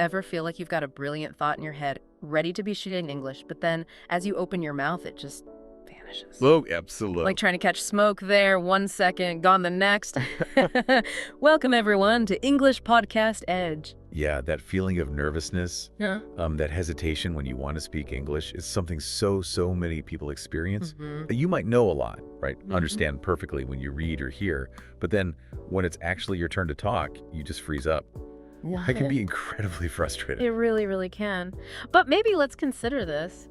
Ever feel like you've got a brilliant thought in your head, ready to be shared in English, but then as you open your mouth, it just vanishes? Oh, absolutely. Like trying to catch smoke there, 1 second, gone the next. Welcome, everyone, to English Podcast Edge. Yeah, that feeling of nervousness, Yeah. that hesitation when you want to speak English is something so many people experience. You might know a lot, right? Understand perfectly when you read or hear, but then when it's actually your turn to talk, you just freeze up. That can be incredibly frustrating. It really, really can. But maybe let's consider this.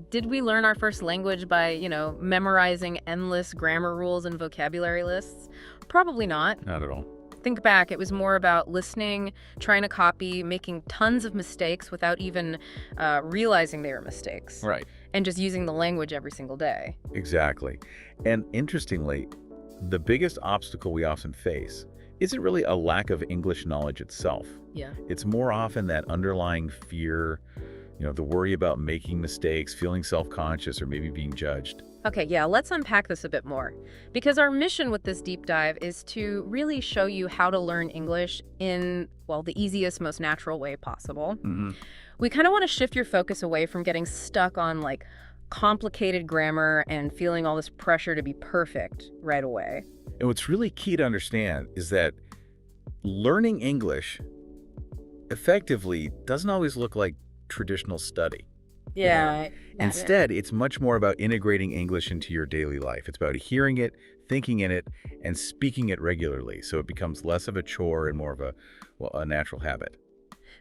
Did we learn our first language by, memorizing endless grammar rules and vocabulary lists? Probably not. Not at all. Think back, it was more about listening, trying to copy, making tons of mistakes without even realizing they were mistakes. Right. And just using the language every single day. Exactly. And interestingly, the biggest obstacle we often face isn't really a lack of English knowledge itself. Yeah. It's more often that underlying fear, the worry about making mistakes, feeling self-conscious, or maybe being judged. Okay, yeah, let's unpack this a bit more. Because our mission with this deep dive is to really show you how to learn English in, the easiest, most natural way possible. We kind of want to shift your focus away from getting stuck on, complicated grammar and feeling all this pressure to be perfect right away. And what's really key to understand is that learning English effectively doesn't always look like traditional study. Yeah. Instead, it's much more about integrating English into your daily life. It's about hearing it, thinking in it, and speaking it regularly, so it becomes less of a chore and more of a natural habit.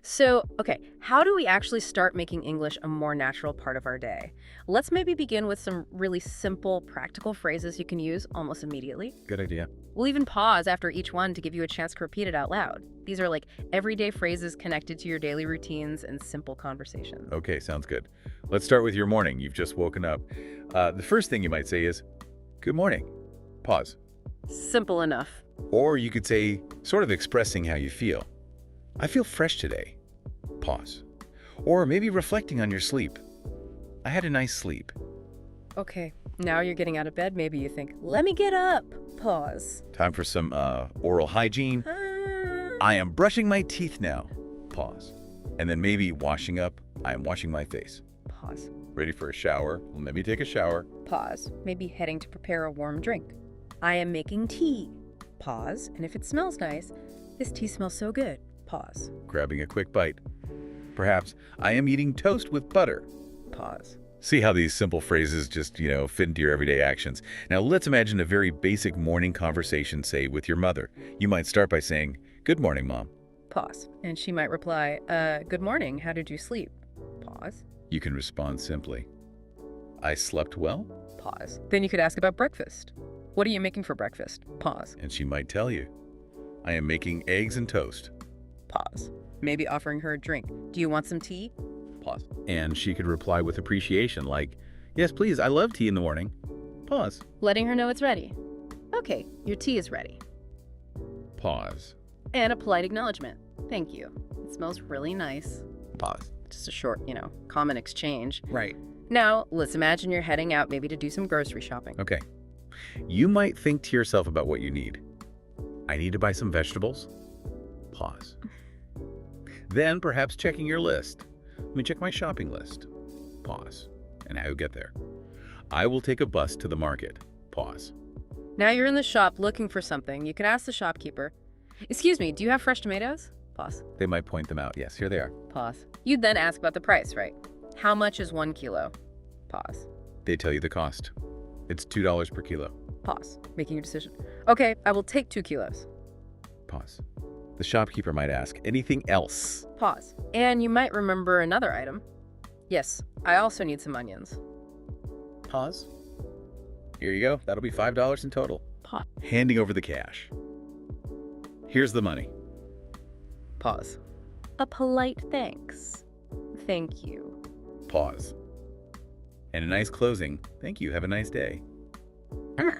So, okay, how do we actually start making English a more natural part of our day? Let's maybe begin with some really simple, practical phrases you can use almost immediately. Good idea. We'll even pause after each one to give you a chance to repeat it out loud. These are everyday phrases connected to your daily routines and simple conversations. Okay, sounds good. Let's start with your morning. You've just woken up. The first thing you might say is, "Good morning." Pause. Simple enough. Or you could say, sort of expressing how you feel. "I feel fresh today." Pause. Or maybe reflecting on your sleep. "I had a nice sleep." Okay, now you're getting out of bed. Maybe you think, "Let me get up." Pause. Time for some oral hygiene. "I am brushing my teeth now." Pause. And then maybe washing up. "I am washing my face." Pause. Ready for a shower? Well, maybe take a shower. Pause. Maybe heading to prepare a warm drink. "I am making tea." Pause. And if it smells nice, "This tea smells so good." Pause. Grabbing a quick bite. Perhaps, "I am eating toast with butter." Pause. See how these simple phrases just, fit into your everyday actions. Now, let's imagine a very basic morning conversation, say, with your mother. You might start by saying, "Good morning, Mom." Pause. And she might reply, "Good morning. How did you sleep?" Pause. You can respond simply, "I slept well." Pause. Then you could ask about breakfast. "What are you making for breakfast?" Pause. And she might tell you, "I am making eggs and toast." Pause. Maybe offering her a drink. "Do you want some tea?" Pause. And she could reply with appreciation, like, "Yes, please, I love tea in the morning." Pause. Letting her know it's ready. "Okay, your tea is ready." Pause. And a polite acknowledgement. "Thank you. It smells really nice." Pause. Just a short, common exchange. Right. Now, let's imagine you're heading out maybe to do some grocery shopping. Okay. You might think to yourself about what you need. "I need to buy some vegetables." Pause. Then perhaps checking your list. "Let me check my shopping list." Pause. And how you get there. "I will take a bus to the market." Pause. Now you're in the shop looking for something. You can ask the shopkeeper, "Excuse me, do you have fresh tomatoes?" Pause. They might point them out. "Yes, here they are." Pause. You'd then ask about the price, right? "How much is 1 kilo?" Pause. They tell you the cost. It's $2 per kilo. Pause. Making your decision. "Okay, I will take 2 kilos." Pause. The shopkeeper might ask, "Anything else?" Pause. And you might remember another item. "Yes, I also need some onions." Pause. "Here you go. That'll be $5 in total." Pause. Handing over the cash. "Here's the money." Pause. A polite thanks. "Thank you." Pause. And a nice closing. "Thank you. Have a nice day."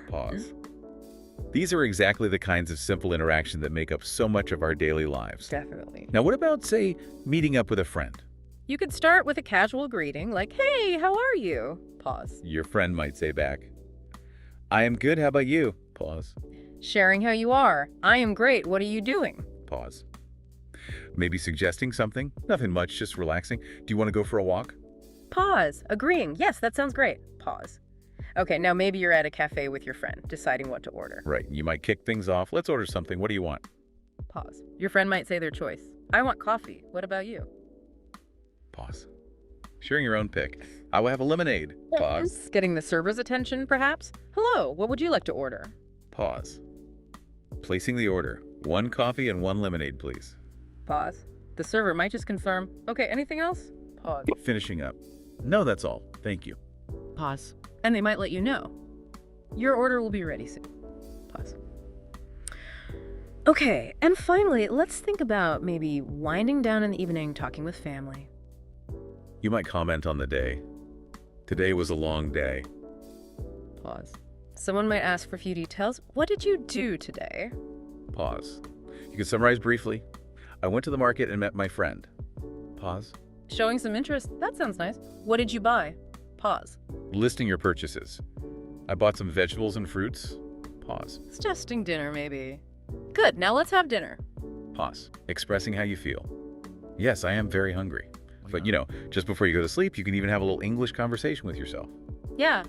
Pause. These are exactly the kinds of simple interaction that make up so much of our daily lives. Definitely. Now, what about, say, meeting up with a friend? You could start with a casual greeting like, "Hey, how are you?" Pause. Your friend might say back, "I am good. How about you?" Pause. Sharing how you are. "I am great. What are you doing?" Pause. Maybe suggesting something. Nothing much, just relaxing. Do you want to go for a walk? Pause. Agreeing. Yes, that sounds great. Pause. Okay, now maybe you're at a cafe with your friend, deciding what to order. Right. You might kick things off. Let's order something. What do you want? Pause. Your friend might say their choice. I want coffee. What about you? Pause. Sharing your own pick. I will have a lemonade. Pause. Getting the server's attention, perhaps? Hello, what would you like to order? Pause. Placing the order. 1 coffee and 1 lemonade, please. Pause. The server might just confirm. Okay, anything else? Pause. Finishing up. No, that's all. Thank you. Pause. And they might let you know. Your order will be ready soon. Pause. Okay, and finally, let's think about maybe winding down in the evening talking with family. You might comment on the day. Today was a long day. Pause. Someone might ask for a few details. What did you do today? Pause. You can summarize briefly. I went to the market and met my friend. Pause. Showing some interest. That sounds nice. What did you buy? Pause. Listing your purchases. I bought some vegetables and fruits. Pause. Suggesting dinner, maybe. Good, now let's have dinner. Pause. Expressing how you feel. Yes, I am very hungry. But, just before you go to sleep, you can even have a little English conversation with yourself. Yeah.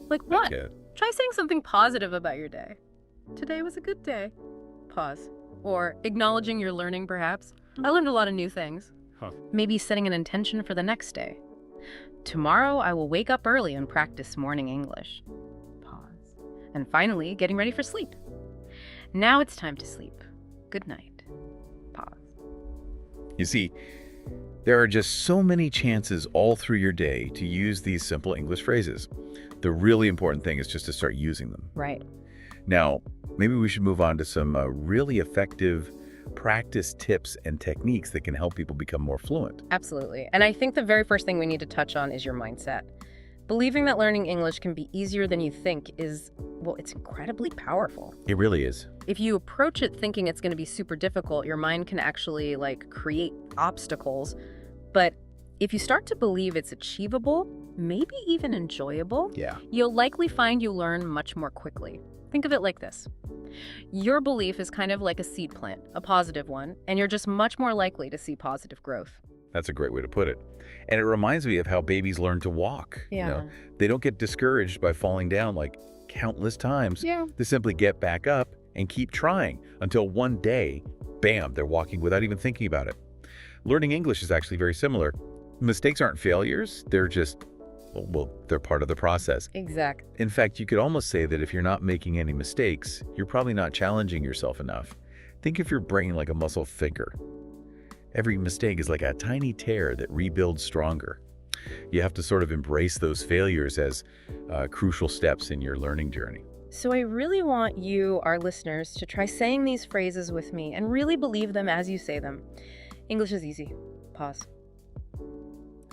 Like what? Good. Try saying something positive about your day. Today was a good day. Pause. Or acknowledging your learning, perhaps. I learned a lot of new things. Maybe setting an intention for the next day. Tomorrow, I will wake up early and practice morning English. Pause. And finally, getting ready for sleep. Now it's time to sleep. Good night. Pause. You see, there are just so many chances all through your day to use these simple English phrases. The really important thing is just to start using them. Right. Now, maybe we should move on to some really effective practice tips and techniques that can help people become more fluent. Absolutely. And I think the very first thing we need to touch on is your mindset. Believing that learning English can be easier than you think is, well, it's incredibly powerful. It really is. If you approach it thinking it's going to be super difficult, your mind can actually create obstacles. But if you start to believe it's achievable, maybe even enjoyable, you'll likely find you learn much more quickly. Think of it like this. Your belief is kind of like a seed plant, a positive one, and you're just much more likely to see positive growth. That's a great way to put it. And it reminds me of how babies learn to walk. Yeah. They don't get discouraged by falling down countless times. Yeah. They simply get back up and keep trying until one day, bam, they're walking without even thinking about it. Learning English is actually very similar. Mistakes aren't failures. They're just, they're part of the process. Exactly. In fact, you could almost say that if you're not making any mistakes, you're probably not challenging yourself enough. Think of your brain like a muscle figure. Every mistake is like a tiny tear that rebuilds stronger. You have to sort of embrace those failures as crucial steps in your learning journey. So I really want you, our listeners, to try saying these phrases with me and really believe them as you say them. English is easy. Pause.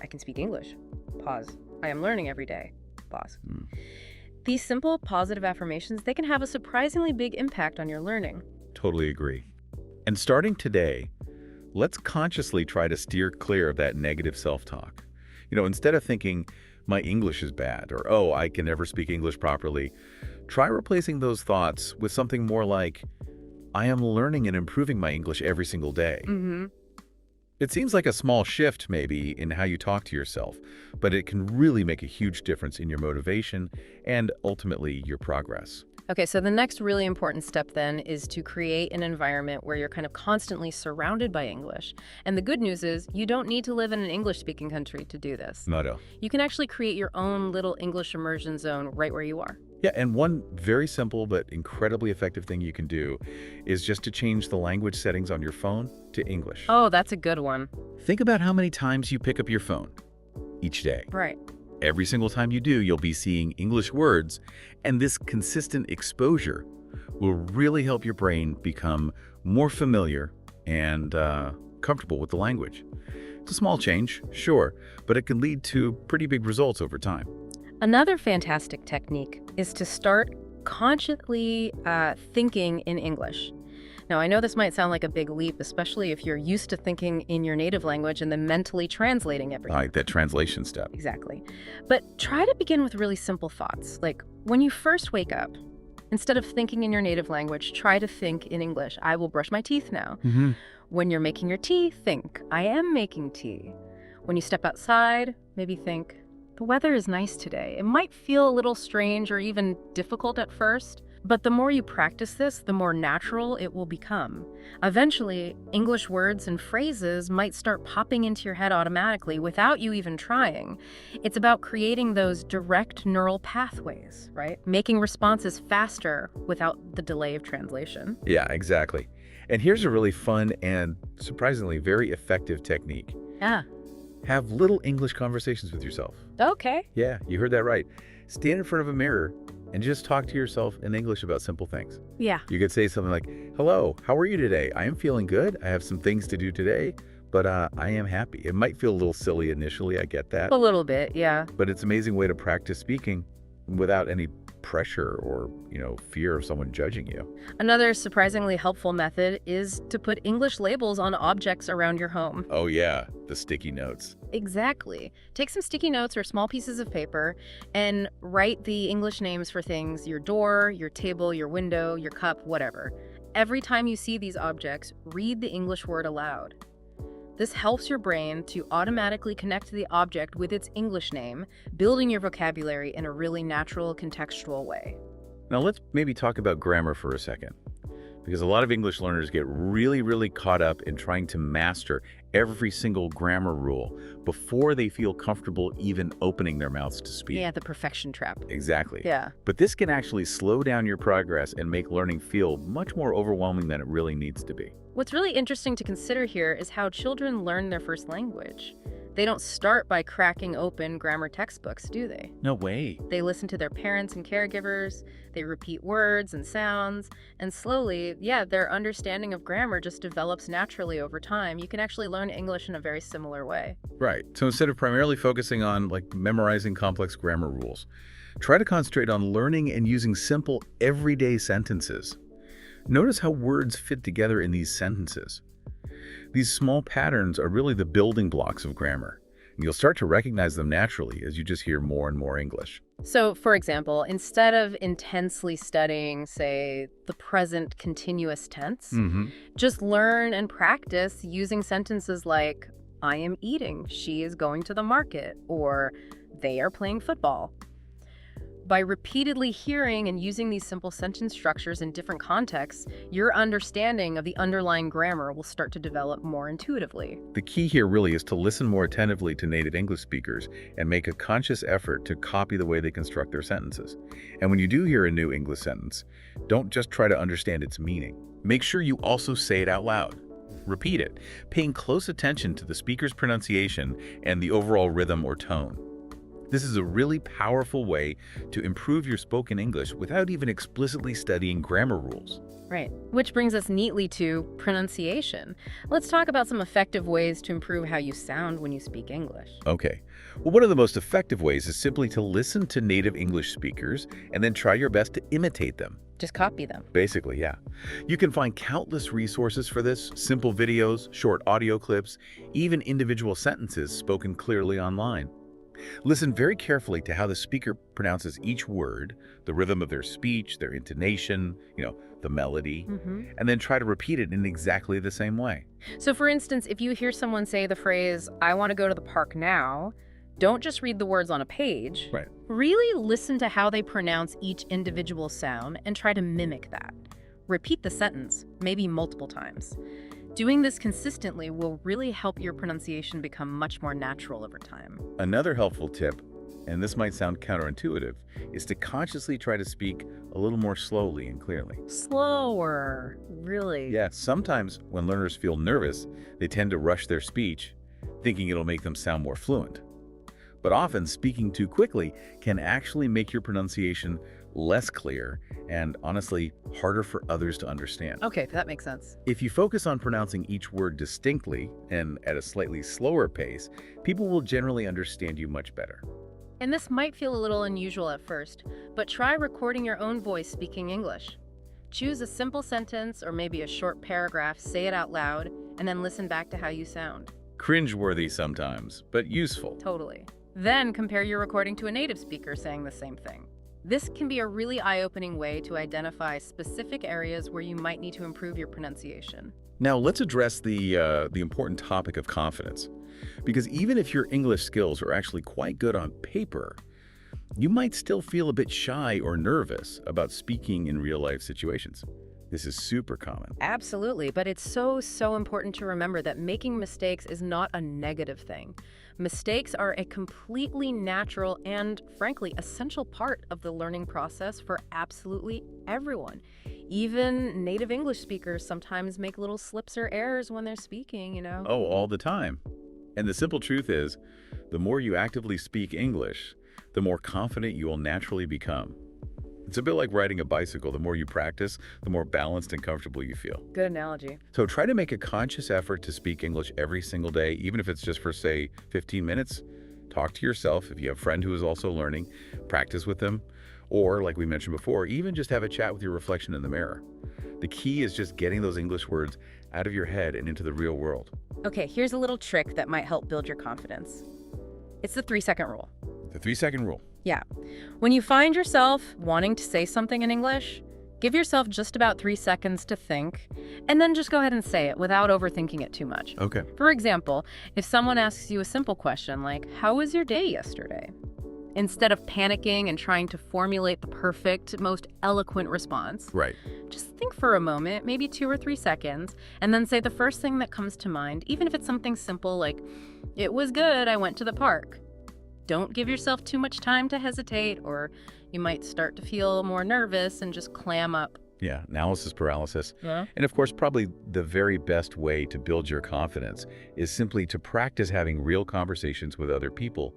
I can speak English. Pause. I am learning every day. Pause. These simple positive affirmations, they can have a surprisingly big impact on your learning. Totally agree. And starting today, let's consciously try to steer clear of that negative self-talk. Instead of thinking, my English is bad, or, oh, I can never speak English properly, try replacing those thoughts with something more like, I am learning and improving my English every single day. It seems like a small shift, maybe, in how you talk to yourself, but it can really make a huge difference in your motivation and ultimately your progress. Okay, so the next really important step then is to create an environment where you're kind of constantly surrounded by English. And the good news is you don't need to live in an English-speaking country to do this. No. You can actually create your own little English immersion zone right where you are. Yeah, and one very simple but incredibly effective thing you can do is just to change the language settings on your phone to English. Oh, that's a good one. Think about how many times you pick up your phone each day. Right. Every single time you do, you'll be seeing English words, and this consistent exposure will really help your brain become more familiar and comfortable with the language. It's a small change, sure, but it can lead to pretty big results over time. Another fantastic technique is to start consciously thinking in English. Now, I know this might sound like a big leap, especially if you're used to thinking in your native language and then mentally translating everything. Like that translation step. Exactly. But try to begin with really simple thoughts, like when you first wake up, Instead of thinking in your native language, try to think in English. I will brush my teeth now. When you're making your tea, think, I am making tea. When you step outside, maybe think, the weather is nice today. It might feel a little strange or even difficult at first, but the more you practice this, the more natural it will become. Eventually, English words and phrases might start popping into your head automatically without you even trying. It's about creating those direct neural pathways, right? Making responses faster without the delay of translation. Yeah, exactly. And here's a really fun and surprisingly very effective technique. Yeah. Have little English conversations with yourself. Okay. Yeah, you heard that right. Stand in front of a mirror and just talk to yourself in English about simple things. Yeah. You could say something like, hello, how are you today? I am feeling good. I have some things to do today, but I am happy. It might feel a little silly initially, I get that. A little bit, yeah. But it's an amazing way to practice speaking without any pressure or, fear of someone judging you. Another surprisingly helpful method is to put English labels on objects around your home. Oh yeah, the sticky notes. Exactly. Take some sticky notes or small pieces of paper and write the English names for things, your door, your table, your window, your cup, whatever. Every time you see these objects, read the English word aloud. This helps your brain to automatically connect to the object with its English name, building your vocabulary in a really natural, contextual way. Now let's maybe talk about grammar for a second, because a lot of English learners get really, really caught up in trying to master every single grammar rule before they feel comfortable even opening their mouths to speak. Yeah, the perfection trap. Exactly. Yeah. But this can actually slow down your progress and make learning feel much more overwhelming than it really needs to be. What's really interesting to consider here is how children learn their first language. They don't start by cracking open grammar textbooks, do they? No way. They listen to their parents and caregivers, they repeat words and sounds, and slowly, their understanding of grammar just develops naturally over time. You can actually learn English in a very similar way. Right. So instead of primarily focusing on memorizing complex grammar rules, try to concentrate on learning and using simple everyday sentences. Notice how words fit together in these sentences. These small patterns are really the building blocks of grammar, and you'll start to recognize them naturally as you just hear more and more English. So, for example, instead of intensely studying, say, the present continuous tense, just learn and practice using sentences like, I am eating, she is going to the market, or they are playing football. By repeatedly hearing and using these simple sentence structures in different contexts, your understanding of the underlying grammar will start to develop more intuitively. The key here really is to listen more attentively to native English speakers and make a conscious effort to copy the way they construct their sentences. And when you do hear a new English sentence, don't just try to understand its meaning. Make sure you also say it out loud. Repeat it, paying close attention to the speaker's pronunciation and the overall rhythm or tone. This is a really powerful way to improve your spoken English without even explicitly studying grammar rules. Right. Which brings us neatly to pronunciation. Let's talk about some effective ways to improve how you sound when you speak English. Okay. Well, one of the most effective ways is simply to listen to native English speakers and then try your best to imitate them. Just copy them. Basically, yeah. You can find countless resources for this, simple videos, short audio clips, even individual sentences spoken clearly online. Listen very carefully to how the speaker pronounces each word, the rhythm of their speech, their intonation, the melody, and then try to repeat it in exactly the same way. So for instance, if you hear someone say the phrase, I want to go to the park now, don't just read the words on a page. Right. Really listen to how they pronounce each individual sound and try to mimic that. Repeat the sentence, maybe multiple times. Doing this consistently will really help your pronunciation become much more natural over time. Another helpful tip, and this might sound counterintuitive, is to consciously try to speak a little more slowly and clearly. Slower, really? Yeah, sometimes when learners feel nervous, they tend to rush their speech, thinking it'll make them sound more fluent. But often, speaking too quickly can actually make your pronunciation less clear and, honestly, harder for others to understand. Okay, that makes sense. If you focus on pronouncing each word distinctly and at a slightly slower pace, people will generally understand you much better. And this might feel a little unusual at first, but try recording your own voice speaking English. Choose a simple sentence or maybe a short paragraph, say it out loud, and then listen back to how you sound. Cringeworthy sometimes, but useful. Totally. Then compare your recording to a native speaker saying the same thing. This can be a really eye-opening way to identify specific areas where you might need to improve your pronunciation. Now, let's address the important topic of confidence. Because even if your English skills are actually quite good on paper, you might still feel a bit shy or nervous about speaking in real-life situations. This is super common. Absolutely, but it's so important to remember that making mistakes is not a negative thing. Mistakes are a completely natural and, frankly, essential part of the learning process for absolutely everyone. Even native English speakers sometimes make little slips or errors when they're speaking, you know? Oh, all the time. And the simple truth is, the more you actively speak English, the more confident you will naturally become. It's a bit like riding a bicycle. The more you practice, the more balanced and comfortable you feel. Good analogy. So try to make a conscious effort to speak English every single day, even if it's just for, say, 15 minutes. Talk to yourself. If you have a friend who is also learning, practice with them. Or, like we mentioned before, even just have a chat with your reflection in the mirror. The key is just getting those English words out of your head and into the real world. Okay, here's a little trick that might help build your confidence. It's the 3-second rule. The 3-second rule. Yeah. When you find yourself wanting to say something in English, give yourself just about 3 seconds to think, and then just go ahead and say it without overthinking it too much. Okay. For example, if someone asks you a simple question like, "How was your day yesterday?" Instead of panicking and trying to formulate the perfect, most eloquent response, Right. just think for a moment, maybe 2 or 3 seconds, and then say the first thing that comes to mind, even if it's something simple like, "It was good, I went to the park." Don't give yourself too much time to hesitate, or you might start to feel more nervous and just clam up. Yeah, analysis paralysis. Yeah. And of course, probably the very best way to build your confidence is simply to practice having real conversations with other people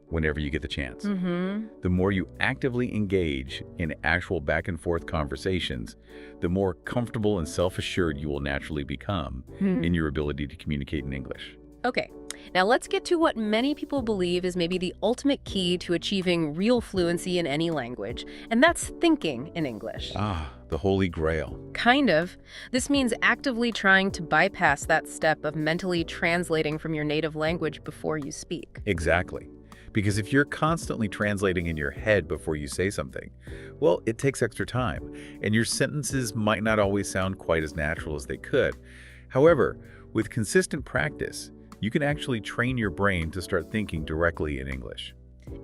whenever you get the chance. The more you actively engage in actual back and forth conversations, the more comfortable and self-assured you will naturally become in your ability to communicate in English. Okay, now let's get to what many people believe is maybe the ultimate key to achieving real fluency in any language, and that's thinking in English. Ah, the Holy Grail. Kind of. This means actively trying to bypass that step of mentally translating from your native language before you speak. Exactly. Because if you're constantly translating in your head before you say something, well, it takes extra time, and your sentences might not always sound quite as natural as they could. However, with consistent practice, you can actually train your brain to start thinking directly in English.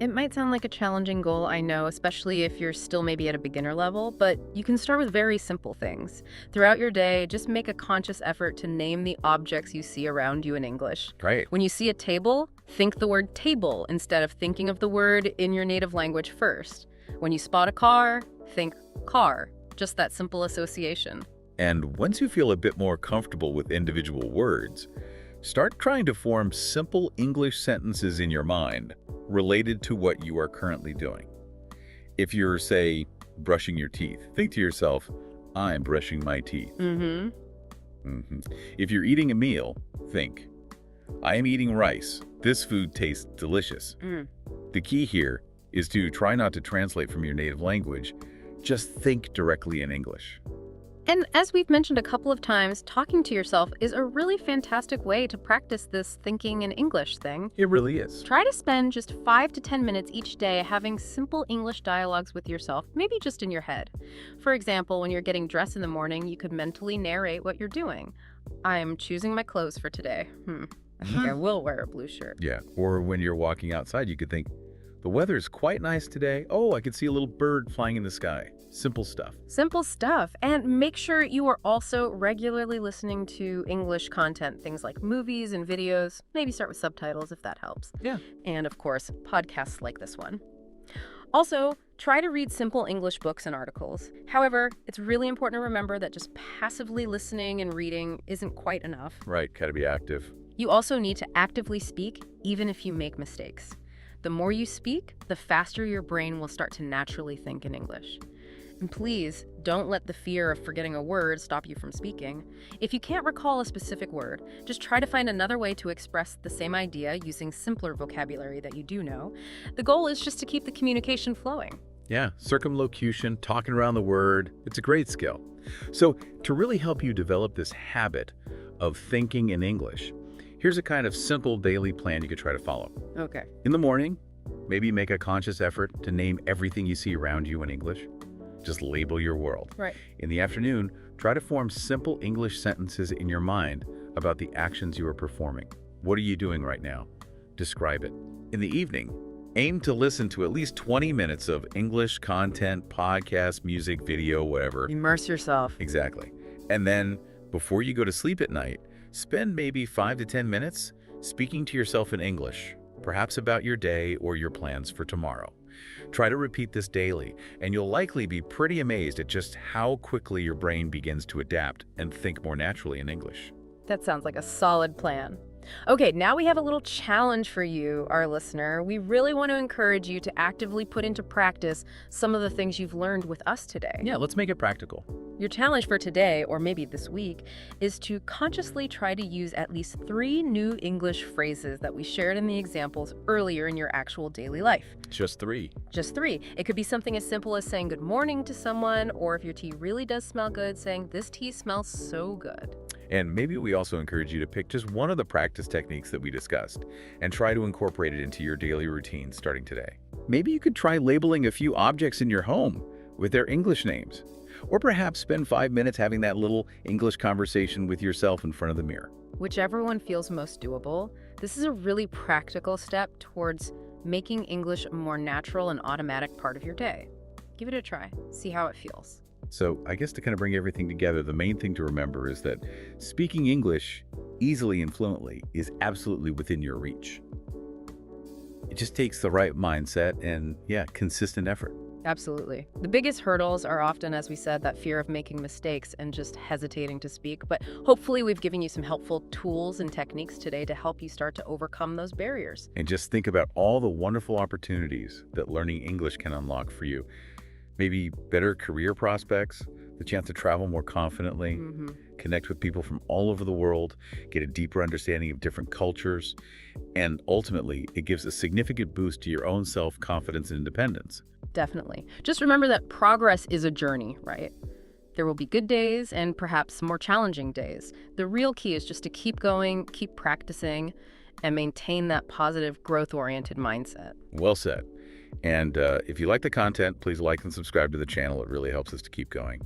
It might sound like a challenging goal, I know, especially if you're still maybe at a beginner level, but you can start with very simple things. Throughout your day, just make a conscious effort to name the objects you see around you in English. Right. When you see a table, think the word table instead of thinking of the word in your native language first. When you spot a car, think car. Just that simple association. And once you feel a bit more comfortable with individual words, start trying to form simple English sentences in your mind related to what you are currently doing. If you're, say, brushing your teeth, think to yourself, I'm brushing my teeth. If you're eating a meal, think, I am eating rice. This food tastes delicious. The key here is to try not to translate from your native language. Just think directly in English. And as we've mentioned a couple of times, talking to yourself is a really fantastic way to practice this thinking in English thing. It really is. Try to spend just 5 to 10 minutes each day having simple English dialogues with yourself, maybe just in your head. For example, when you're getting dressed in the morning, you could mentally narrate what you're doing. I'm choosing my clothes for today. I think I will wear a blue shirt. Yeah, or when you're walking outside, you could think, the weather is quite nice today. Oh, I could see a little bird flying in the sky. Simple stuff. Simple stuff. And make sure you are also regularly listening to English content, things like movies and videos. Maybe start with subtitles if that helps. Yeah. And of course, podcasts like this one. Also, try to read simple English books and articles. However, it's really important to remember that just passively listening and reading isn't quite enough. Right, gotta be active. You also need to actively speak, even if you make mistakes. The more you speak, the faster your brain will start to naturally think in English. And please, don't let the fear of forgetting a word stop you from speaking. If you can't recall a specific word, just try to find another way to express the same idea using simpler vocabulary that you do know. The goal is just to keep the communication flowing. Yeah, circumlocution, talking around the word, it's a great skill. So to really help you develop this habit of thinking in English, here's a kind of simple daily plan you could try to follow. Okay. In the morning, Maybe make a conscious effort to name everything you see around you in English. Just label your world. Right. In the afternoon, try to form simple English sentences in your mind about the actions you are performing. What are you doing right now? Describe it. In the evening, aim to listen to at least 20 minutes of English content, podcast, music, video, whatever. Immerse yourself. Exactly. And then, before you go to sleep at night, spend maybe 5 to 10 minutes speaking to yourself in English, perhaps about your day or your plans for tomorrow. Try to repeat this daily, and you'll likely be pretty amazed at just how quickly your brain begins to adapt and think more naturally in English. That sounds like a solid plan. Okay, now we have a little challenge for you, our listener. We really want to encourage you to actively put into practice some of the things you've learned with us today. Yeah, let's make it practical. Your challenge for today, or maybe this week, is to consciously try to use at least 3 new English phrases that we shared in the examples earlier in your actual daily life. Just 3. Just 3. It could be something as simple as saying good morning to someone, or if your tea really does smell good, saying this tea smells so good. And maybe we also encourage you to pick just one of the practice techniques that we discussed and try to incorporate it into your daily routine starting today. Maybe you could try labeling a few objects in your home with their English names, or perhaps spend 5 minutes having that little English conversation with yourself in front of the mirror. Whichever one feels most doable, this is a really practical step towards making English a more natural and automatic part of your day. Give it a try. See how it feels. So I guess to kind of bring everything together, the main thing to remember is that speaking English easily and fluently is absolutely within your reach. It just takes the right mindset and, consistent effort. Absolutely. The biggest hurdles are often, as we said, that fear of making mistakes and just hesitating to speak. But hopefully we've given you some helpful tools and techniques today to help you start to overcome those barriers. And just think about all the wonderful opportunities that learning English can unlock for you. Maybe better career prospects, the chance to travel more confidently, connect with people from all over the world, get a deeper understanding of different cultures, and ultimately, it gives a significant boost to your own self-confidence and independence. Definitely. Just remember that progress is a journey, right? There will be good days and perhaps more challenging days. The real key is just to keep going, keep practicing, and maintain that positive, growth-oriented mindset. Well said. And if you like the content, please like and subscribe to the channel. It really helps us to keep going.